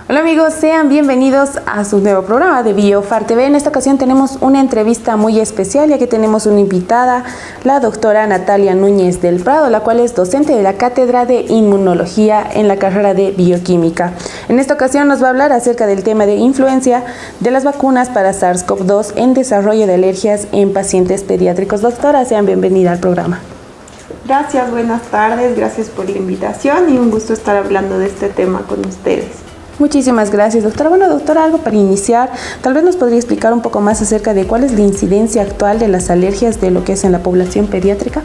Hola amigos, sean bienvenidos a su nuevo programa de Biofar TV. En esta ocasión tenemos una entrevista muy especial, ya que tenemos una invitada, la doctora Natalia Núñez del Prado, la cual es docente de la Cátedra de Inmunología en la carrera de Bioquímica. En esta ocasión nos va a hablar acerca del tema de influencia de las vacunas para SARS-CoV-2 en desarrollo de alergias en pacientes pediátricos. Doctora, sean bienvenida al programa. Gracias, buenas tardes, gracias por la invitación y un gusto estar hablando de este tema con ustedes. Muchísimas gracias, doctora. Bueno, doctora, algo para iniciar, tal vez nos podría explicar un poco más acerca de cuál es la incidencia actual de las alergias de lo que es en la población pediátrica.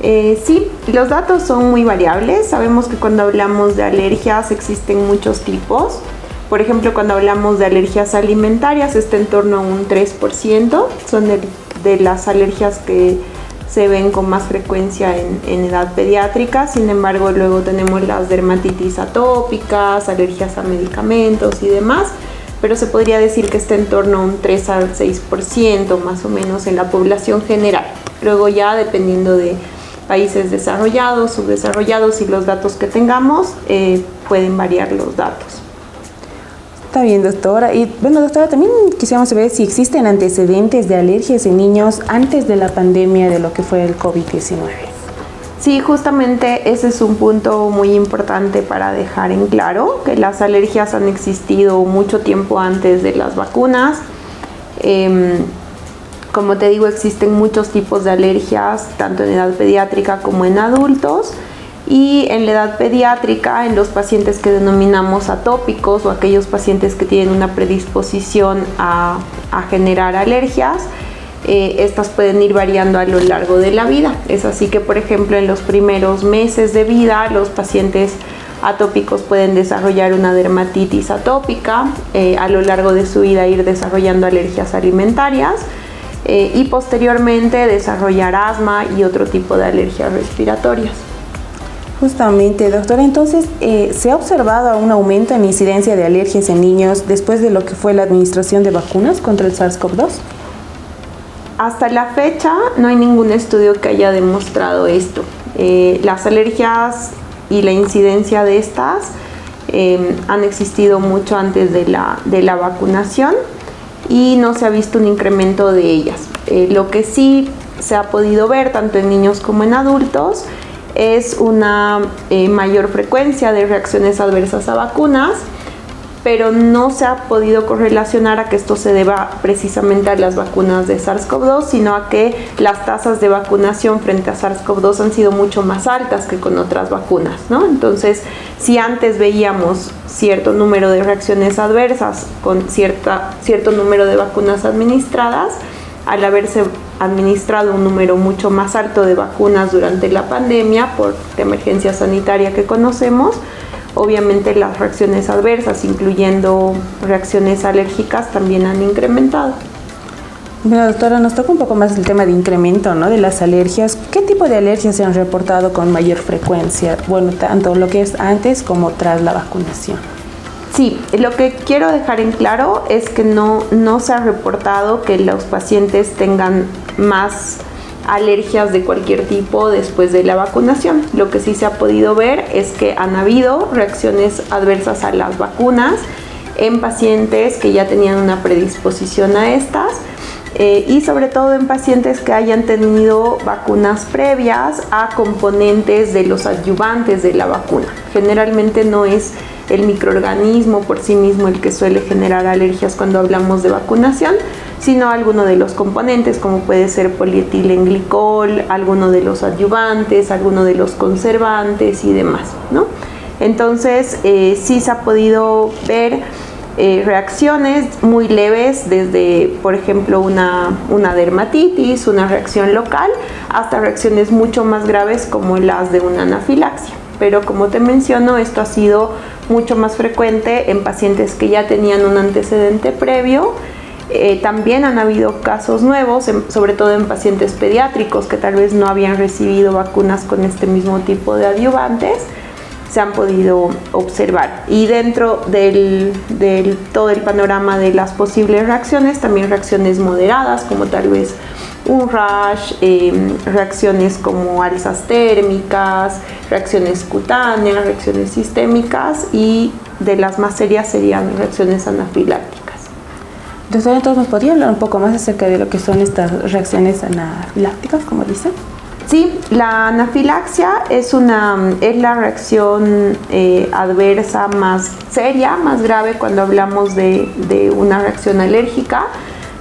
Sí, los datos son muy variables. Sabemos que cuando hablamos de alergias existen muchos tipos. Por ejemplo, cuando hablamos de alergias alimentarias, está en torno a un 3%. Son de las alergias que se ven con más frecuencia en edad pediátrica. Sin embargo, luego tenemos las dermatitis atópicas, alergias a medicamentos y demás, pero se podría decir que está en torno a un 3 al 6% más o menos en la población general. Luego ya dependiendo de países desarrollados, subdesarrollados y los datos que tengamos, pueden variar los datos. Está bien, doctora. Y bueno, doctora, también quisiéramos saber si existen antecedentes de alergias en niños antes de la pandemia de lo que fue el COVID-19. Sí, justamente ese es un punto muy importante para dejar en claro, que las alergias han existido mucho tiempo antes de las vacunas. Como te digo, existen muchos tipos de alergias, tanto en edad pediátrica como en adultos. Y en la edad pediátrica, en los pacientes que denominamos atópicos o aquellos pacientes que tienen una predisposición a generar alergias, estas pueden ir variando a lo largo de la vida. Es así que, por ejemplo, en los primeros meses de vida, los pacientes atópicos pueden desarrollar una dermatitis atópica, a lo largo de su vida ir desarrollando alergias alimentarias y posteriormente desarrollar asma y otro tipo de alergias respiratorias. Justamente, doctora, entonces, ¿se ha observado un aumento en incidencia de alergias en niños después de lo que fue la administración de vacunas contra el SARS-CoV-2? Hasta la fecha no hay ningún estudio que haya demostrado esto. Las alergias y la incidencia de estas han existido mucho antes de la vacunación y no se ha visto un incremento de ellas. Lo que sí se ha podido ver tanto en niños como en adultos es una mayor frecuencia de reacciones adversas a vacunas, pero no se ha podido correlacionar a que esto se deba precisamente a las vacunas de SARS-CoV-2, sino a que las tasas de vacunación frente a SARS-CoV-2 han sido mucho más altas que con otras vacunas, ¿no? Entonces, si antes veíamos cierto número de reacciones adversas con cierto número de vacunas administradas, al haberse administrado un número mucho más alto de vacunas durante la pandemia por la emergencia sanitaria que conocemos, obviamente las reacciones adversas, incluyendo reacciones alérgicas, también han incrementado. Bueno, doctora, nos toca un poco más el tema de incremento, ¿no?, de las alergias. ¿Qué tipo de alergias se han reportado con mayor frecuencia? Bueno, tanto lo que es antes como tras la vacunación. Sí, lo que quiero dejar en claro es que no se ha reportado que los pacientes tengan más alergias de cualquier tipo después de la vacunación. Lo que sí se ha podido ver es que han habido reacciones adversas a las vacunas en pacientes que ya tenían una predisposición a estas y sobre todo en pacientes que hayan tenido vacunas previas a componentes de los adyuvantes de la vacuna. Generalmente no es el microorganismo por sí mismo el que suele generar alergias cuando hablamos de vacunación, sino alguno de los componentes, como puede ser polietilenglicol, alguno de los adyuvantes, alguno de los conservantes y demás, ¿no? Entonces, sí se ha podido ver reacciones muy leves, desde, por ejemplo, una dermatitis, una reacción local, hasta reacciones mucho más graves como las de una anafilaxia. Pero como te menciono, esto ha sido mucho más frecuente en pacientes que ya tenían un antecedente previo. También han habido casos nuevos, sobre todo en pacientes pediátricos que tal vez no habían recibido vacunas con este mismo tipo de adyuvantes, se han podido observar. Y dentro del todo el panorama de las posibles reacciones, también reacciones moderadas, como tal vez un rash, reacciones como alzas térmicas, reacciones cutáneas, reacciones sistémicas, y de las más serias serían reacciones anafilácticas. Doctora, entonces, ¿nos podría hablar un poco más acerca de lo que son estas reacciones anafilácticas, como dicen? Sí, la anafilaxia es la reacción adversa más seria, más grave cuando hablamos de una reacción alérgica.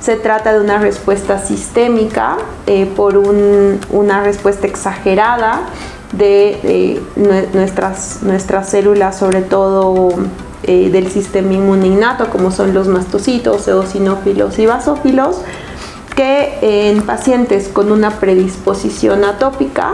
Se trata de una respuesta sistémica por una respuesta exagerada de nuestras células, sobre todo del sistema inmune innato, como son los mastocitos, eosinófilos y basófilos, que en pacientes con una predisposición atópica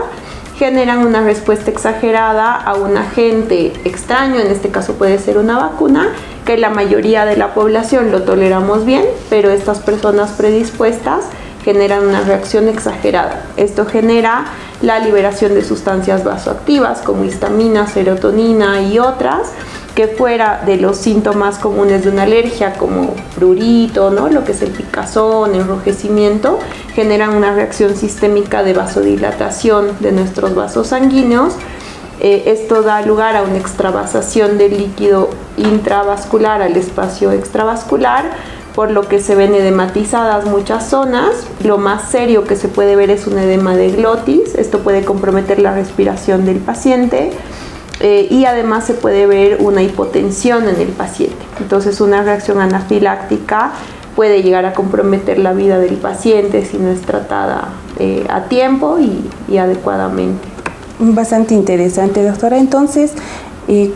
generan una respuesta exagerada a un agente extraño, en este caso puede ser una vacuna, que la mayoría de la población lo toleramos bien, pero estas personas predispuestas generan una reacción exagerada. Esto genera la liberación de sustancias vasoactivas como histamina, serotonina y otras, que fuera de los síntomas comunes de una alergia como prurito, ¿no?, lo que es el picazón, enrojecimiento, generan una reacción sistémica de vasodilatación de nuestros vasos sanguíneos. Esto da lugar a una extravasación del líquido intravascular al espacio extravascular, por lo que se ven edematizadas muchas zonas. Lo más serio que se puede ver es un edema de glotis. Esto puede comprometer la respiración del paciente. Y además se puede ver una hipotensión en el paciente. Entonces, una reacción anafiláctica puede llegar a comprometer la vida del paciente si no es tratada a tiempo y adecuadamente. Bastante interesante, doctora. Entonces,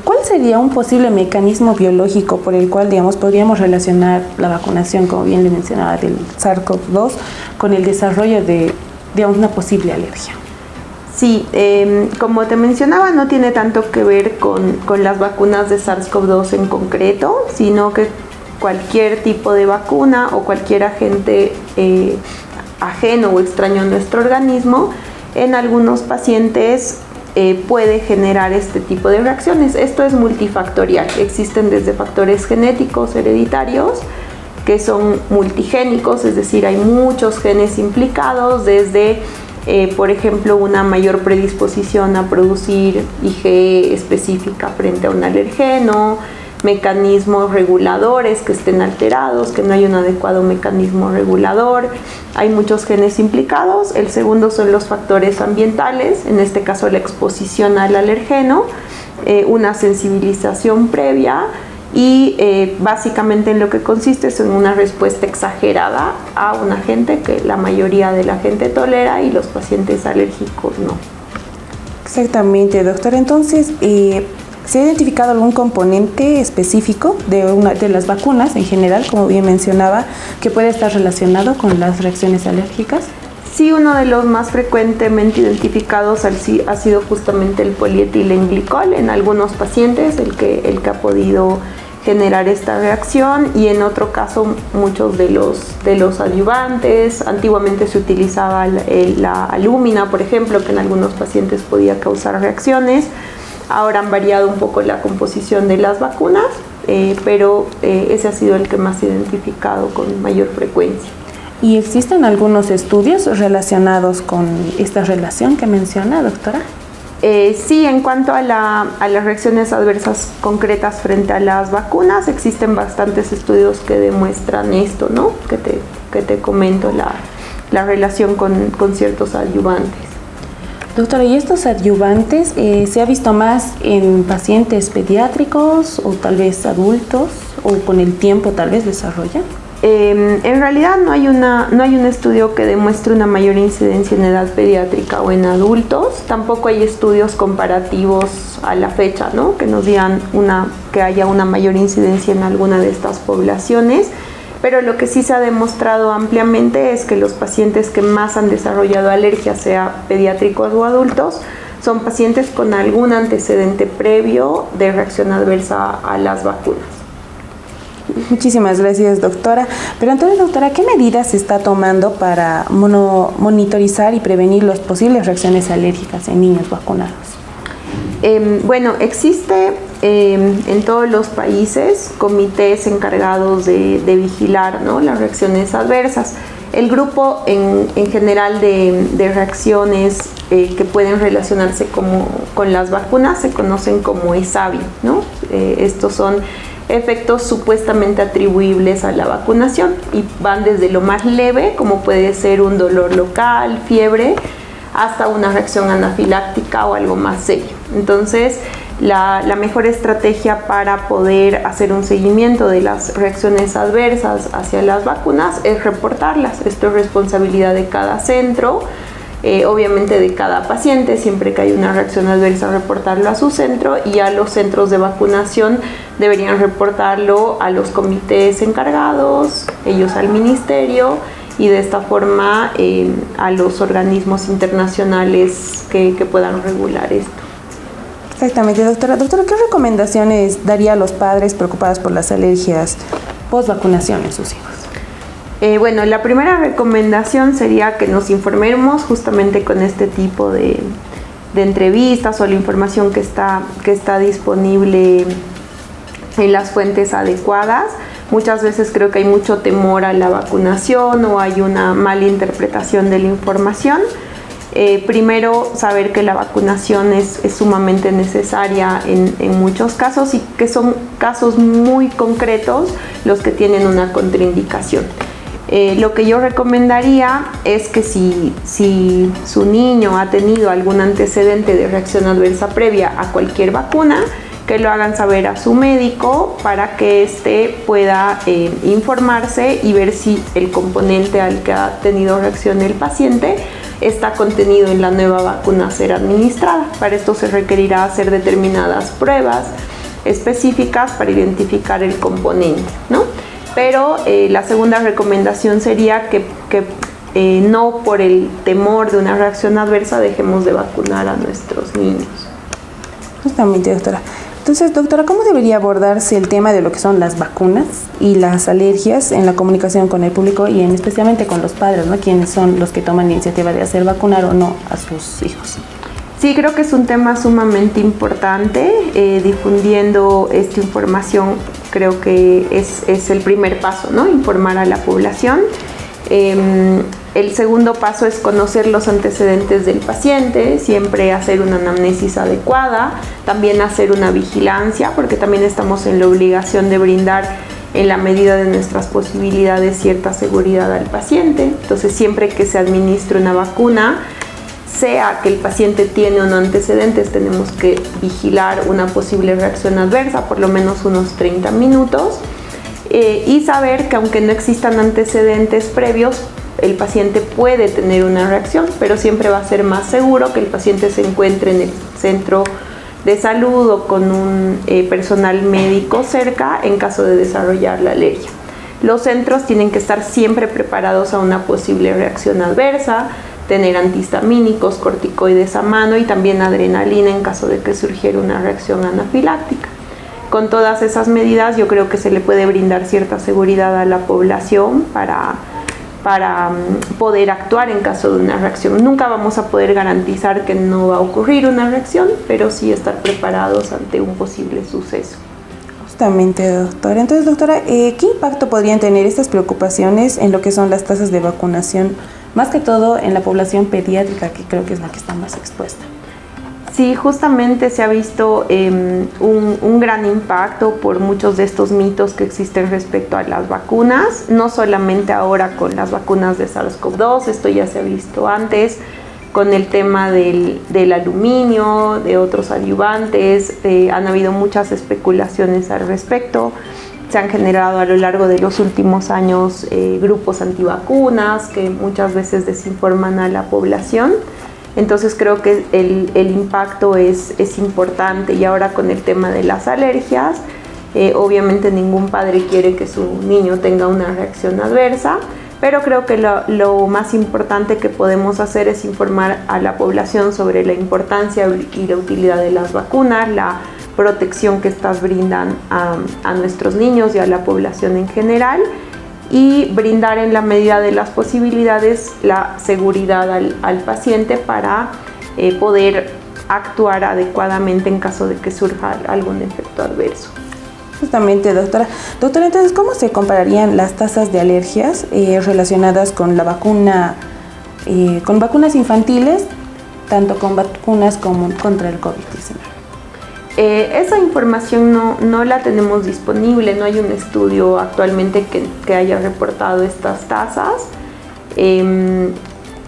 ¿cuál sería un posible mecanismo biológico por el cual, digamos, podríamos relacionar la vacunación, como bien le mencionaba, del SARS-CoV-2 con el desarrollo de, digamos, una posible alergia? Sí, como te mencionaba, no tiene tanto que ver con las vacunas de SARS-CoV-2 en concreto, sino que cualquier tipo de vacuna o cualquier agente ajeno o extraño a nuestro organismo, en algunos pacientes puede generar este tipo de reacciones. Esto es multifactorial. Existen desde factores genéticos hereditarios, que son multigénicos, es decir, hay muchos genes implicados, desde por ejemplo, una mayor predisposición a producir IgE específica frente a un alergeno, mecanismos reguladores que estén alterados, que no hay un adecuado mecanismo regulador. Hay muchos genes implicados. El segundo son los factores ambientales, en este caso la exposición al alergeno, una sensibilización previa, y básicamente en lo que consiste es en una respuesta exagerada a un agente que la mayoría de la gente tolera y los pacientes alérgicos no. Exactamente, doctora. Entonces, ¿se ha identificado algún componente específico de las vacunas en general, como bien mencionaba, que puede estar relacionado con las reacciones alérgicas? Sí, uno de los más frecuentemente identificados ha sido justamente el polietilenglicol en algunos pacientes, el que ha podido generar esta reacción, y en otro caso muchos de los adyuvantes. Antiguamente se utilizaba la alúmina, por ejemplo, que en algunos pacientes podía causar reacciones. Ahora han variado un poco la composición de las vacunas, pero ese ha sido el que más se ha identificado con mayor frecuencia. ¿Y existen algunos estudios relacionados con esta relación que menciona, doctora? Sí, en cuanto a las reacciones adversas concretas frente a las vacunas, existen bastantes estudios que demuestran esto, ¿no? Que te comento, la relación con ciertos adyuvantes. Doctora, ¿y estos adyuvantes se ha visto más en pacientes pediátricos o tal vez adultos, o con el tiempo tal vez desarrollan? En realidad no hay un estudio que demuestre una mayor incidencia en edad pediátrica o en adultos. Tampoco hay estudios comparativos a la fecha, ¿no?, que nos digan que haya una mayor incidencia en alguna de estas poblaciones. Pero lo que sí se ha demostrado ampliamente es que los pacientes que más han desarrollado alergia, sea pediátricos o adultos, son pacientes con algún antecedente previo de reacción adversa a las vacunas. Muchísimas gracias, doctora. Pero entonces, doctora, ¿qué medidas se está tomando para monitorizar y prevenir las posibles reacciones alérgicas en niños vacunados? Bueno, existe en todos los países comités encargados de vigilar, ¿no?, las reacciones adversas. El grupo en general de reacciones que pueden relacionarse con las vacunas se conocen como ESAVI, ¿no? Estos son efectos supuestamente atribuibles a la vacunación y van desde lo más leve, como puede ser un dolor local, fiebre, hasta una reacción anafiláctica o algo más serio. Entonces, la mejor estrategia para poder hacer un seguimiento de las reacciones adversas hacia las vacunas es reportarlas. Esto es responsabilidad de cada centro, obviamente de cada paciente. Siempre que hay una reacción adversa, reportarlo a su centro, y a los centros de vacunación deberían reportarlo a los comités encargados, ellos al ministerio, y de esta forma a los organismos internacionales que puedan regular esto. Exactamente, doctora. Doctora, ¿qué recomendaciones daría a los padres preocupados por las alergias post-vacunación en sus hijos? Bueno, la primera recomendación sería que nos informemos justamente con este tipo de entrevistas o la información que está disponible en las fuentes adecuadas. Muchas veces creo que hay mucho temor a la vacunación o hay una mala interpretación de la información. Primero, saber que la vacunación es sumamente necesaria en muchos casos y que son casos muy concretos los que tienen una contraindicación. Lo que yo recomendaría es que si su niño ha tenido algún antecedente de reacción adversa previa a cualquier vacuna, que lo hagan saber a su médico para que éste pueda informarse y ver si el componente al que ha tenido reacción el paciente está contenido en la nueva vacuna a ser administrada. Para esto se requerirá hacer determinadas pruebas específicas para identificar el componente, ¿no? Pero la segunda recomendación sería que no por el temor de una reacción adversa dejemos de vacunar a nuestros niños. Justamente, doctora. Entonces, doctora, ¿cómo debería abordarse el tema de lo que son las vacunas y las alergias en la comunicación con el público y especialmente con los padres, ¿no? ¿Quiénes son los que toman la iniciativa de hacer vacunar o no a sus hijos? Sí, creo que es un tema sumamente importante. Difundiendo esta información creo que es el primer paso, ¿no? Informar a la población. El segundo paso es conocer los antecedentes del paciente, siempre hacer una anamnesis adecuada, también hacer una vigilancia, porque también estamos en la obligación de brindar en la medida de nuestras posibilidades cierta seguridad al paciente. Entonces, siempre que se administre una vacuna, sea que el paciente tiene o no antecedentes, tenemos que vigilar una posible reacción adversa por lo menos unos 30 minutos y saber que aunque no existan antecedentes previos, el paciente puede tener una reacción, pero siempre va a ser más seguro que el paciente se encuentre en el centro de salud o con un personal médico cerca en caso de desarrollar la alergia. Los centros tienen que estar siempre preparados a una posible reacción adversa, tener antihistamínicos, corticoides a mano y también adrenalina en caso de que surgiera una reacción anafiláctica. Con todas esas medidas yo creo que se le puede brindar cierta seguridad a la población para poder actuar en caso de una reacción. Nunca vamos a poder garantizar que no va a ocurrir una reacción, pero sí estar preparados ante un posible suceso. Justamente, doctora. Entonces, doctora, ¿qué impacto podrían tener estas preocupaciones en lo que son las tasas de vacunación, más que todo en la población pediátrica, que creo que es la que está más expuesta? Sí, justamente se ha visto un gran impacto por muchos de estos mitos que existen respecto a las vacunas, no solamente ahora con las vacunas de SARS-CoV-2, esto ya se ha visto antes, con el tema del aluminio, de otros adyuvantes, han habido muchas especulaciones al respecto. Se han generado a lo largo de los últimos años grupos antivacunas que muchas veces desinforman a la población. Entonces creo que el impacto es importante, y ahora con el tema de las alergias, obviamente ningún padre quiere que su niño tenga una reacción adversa, pero creo que lo más importante que podemos hacer es informar a la población sobre la importancia y la utilidad de las vacunas, la protección que estas brindan a nuestros niños y a la población en general, y brindar en la medida de las posibilidades la seguridad al paciente para poder actuar adecuadamente en caso de que surja algún efecto adverso. Justamente, doctora. Doctora, entonces, ¿cómo se compararían las tasas de alergias relacionadas con la vacuna, con vacunas infantiles, tanto con vacunas como contra el COVID-19? Esa información no la tenemos disponible, no hay un estudio actualmente que haya reportado estas tasas.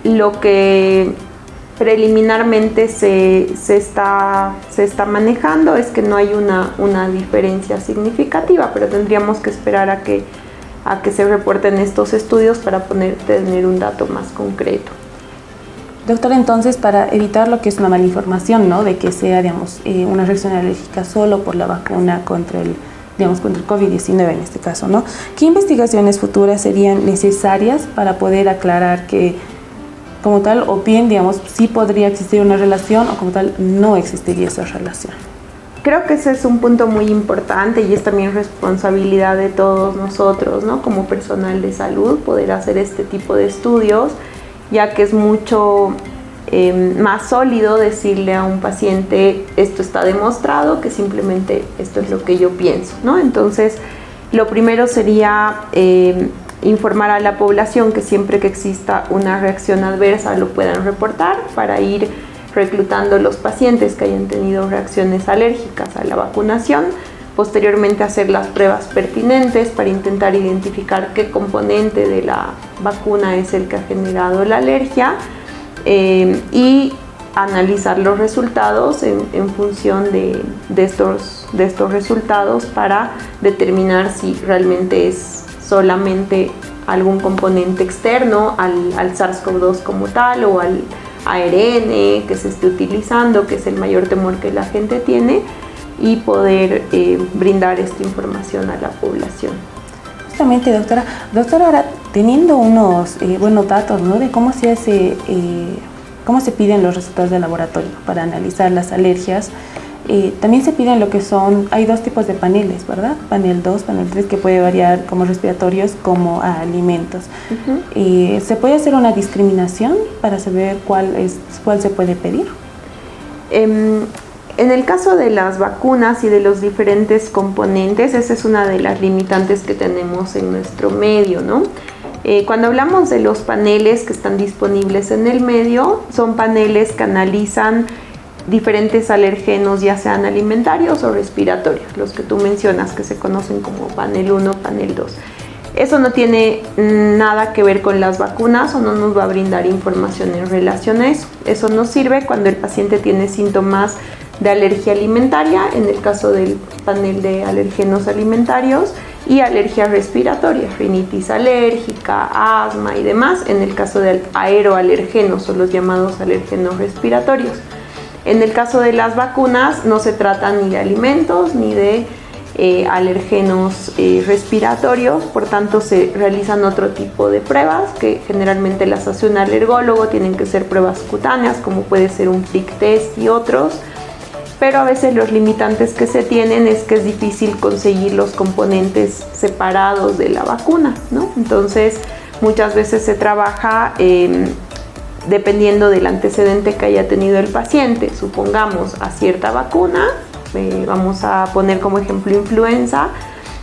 Lo que preliminarmente se está manejando es que no hay una diferencia significativa, pero tendríamos que esperar a que se reporten estos estudios para tener un dato más concreto. Doctora, entonces, para evitar lo que es una mala información, ¿no?, de que sea, digamos, una reacción alérgica solo por la vacuna contra el COVID-19 en este caso, ¿no?, ¿qué investigaciones futuras serían necesarias para poder aclarar que, como tal, o bien, digamos, sí podría existir una relación o como tal no existiría esa relación? Creo que ese es un punto muy importante y es también responsabilidad de todos nosotros, ¿no?, como personal de salud, poder hacer este tipo de estudios, ya que es mucho más sólido decirle a un paciente esto está demostrado que simplemente esto es lo que yo pienso, ¿no? Entonces, lo primero sería informar a la población que siempre que exista una reacción adversa lo puedan reportar para ir reclutando los pacientes que hayan tenido reacciones alérgicas a la vacunación. Posteriormente hacer las pruebas pertinentes para intentar identificar qué componente de la vacuna es el que ha generado la alergia y analizar los resultados en función de estos resultados para determinar si realmente es solamente algún componente externo al SARS-CoV-2 como tal o al ARN que se esté utilizando, que es el mayor temor que la gente tiene, y poder brindar esta información a la población. Justamente, doctora, ahora teniendo unos buenos datos, ¿no?, de cómo se hace, cómo se piden los resultados de laboratorio para analizar las alergias, también se piden lo que son, hay dos tipos de paneles, ¿verdad? Panel 2, panel 3, que puede variar como respiratorios como a alimentos. ¿Se puede hacer una discriminación para saber cuál se puede pedir? En el caso de las vacunas y de los diferentes componentes, esa es una de las limitantes que tenemos en nuestro medio, ¿no? Cuando hablamos de los paneles que están disponibles en el medio, son paneles que analizan diferentes alergenos, ya sean alimentarios o respiratorios, los que tú mencionas que se conocen como panel 1, panel 2. Eso no tiene nada que ver con las vacunas o no nos va a brindar información en relación a eso. Eso nos sirve cuando el paciente tiene síntomas de alergia alimentaria, en el caso del panel de alergenos alimentarios, y alergia respiratoria, rinitis alérgica, asma y demás, en el caso de aeroalergenos o los llamados alérgenos respiratorios. En el caso de las vacunas no se trata ni de alimentos ni de alérgenos respiratorios, por tanto se realizan otro tipo de pruebas que generalmente las hace un alergólogo, tienen que ser pruebas cutáneas como puede ser un prick test y otros, pero a veces los limitantes que se tienen es que es difícil conseguir los componentes separados de la vacuna, ¿no? Entonces muchas veces se trabaja dependiendo del antecedente que haya tenido el paciente, supongamos a cierta vacuna, vamos a poner como ejemplo influenza,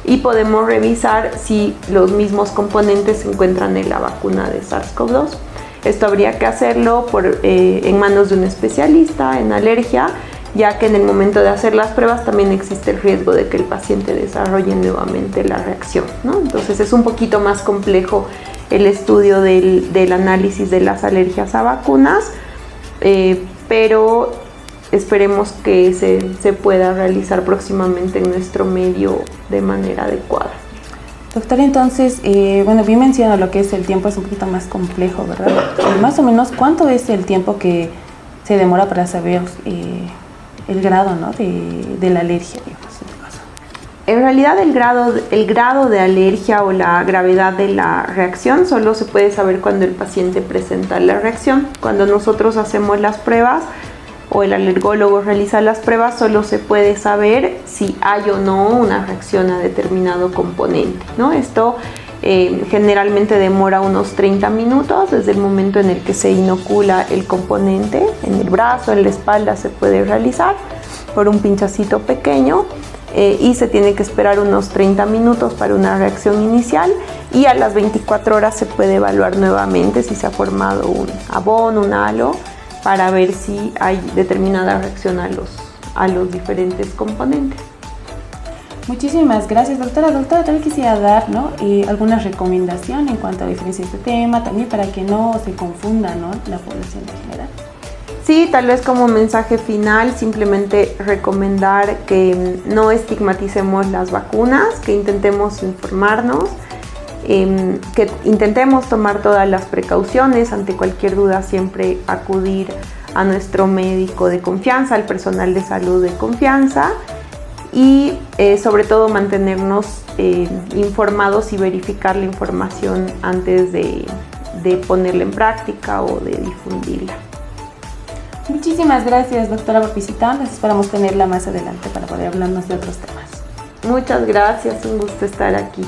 y podemos revisar si los mismos componentes se encuentran en la vacuna de SARS-CoV-2. Esto habría que hacerlo en manos de un especialista en alergia, ya que en el momento de hacer las pruebas también existe el riesgo de que el paciente desarrolle nuevamente la reacción, ¿no? Entonces es un poquito más complejo el estudio del análisis de las alergias a vacunas, pero esperemos que se pueda realizar próximamente en nuestro medio de manera adecuada. Doctora, entonces, bueno, bien menciona lo que es el tiempo, es un poquito más complejo, ¿verdad? Más o menos, ¿cuánto es el tiempo que se demora para saber el grado, ¿no?, de la alergia, digamos, en este caso? En realidad el grado de alergia o la gravedad de la reacción solo se puede saber cuando el paciente presenta la reacción. Cuando nosotros hacemos las pruebas o el alergólogo realiza las pruebas, solo se puede saber si hay o no una reacción a determinado componente, ¿no? Esto generalmente demora unos 30 minutos desde el momento en el que se inocula el componente en el brazo, en la espalda se puede realizar por un pinchacito pequeño, y se tiene que esperar unos 30 minutos para una reacción inicial, y a las 24 horas se puede evaluar nuevamente si se ha formado un abono, un halo, para ver si hay determinada reacción a los diferentes componentes. Muchísimas gracias, doctora. Doctora, tal vez quisiera dar, ¿no? alguna recomendación en cuanto a diferenciar este tema, también para que no se confunda, ¿no?, la población en general. Sí, tal vez como mensaje final, simplemente recomendar que no estigmaticemos las vacunas, que intentemos informarnos, que intentemos tomar todas las precauciones. Ante cualquier duda siempre acudir a nuestro médico de confianza, al personal de salud de confianza, y sobre todo mantenernos informados y verificar la información antes de ponerla en práctica o de difundirla. Muchísimas gracias, doctora, por visitarnos. Esperamos tenerla más adelante para poder hablarnos de otros temas. Muchas gracias, un gusto estar aquí.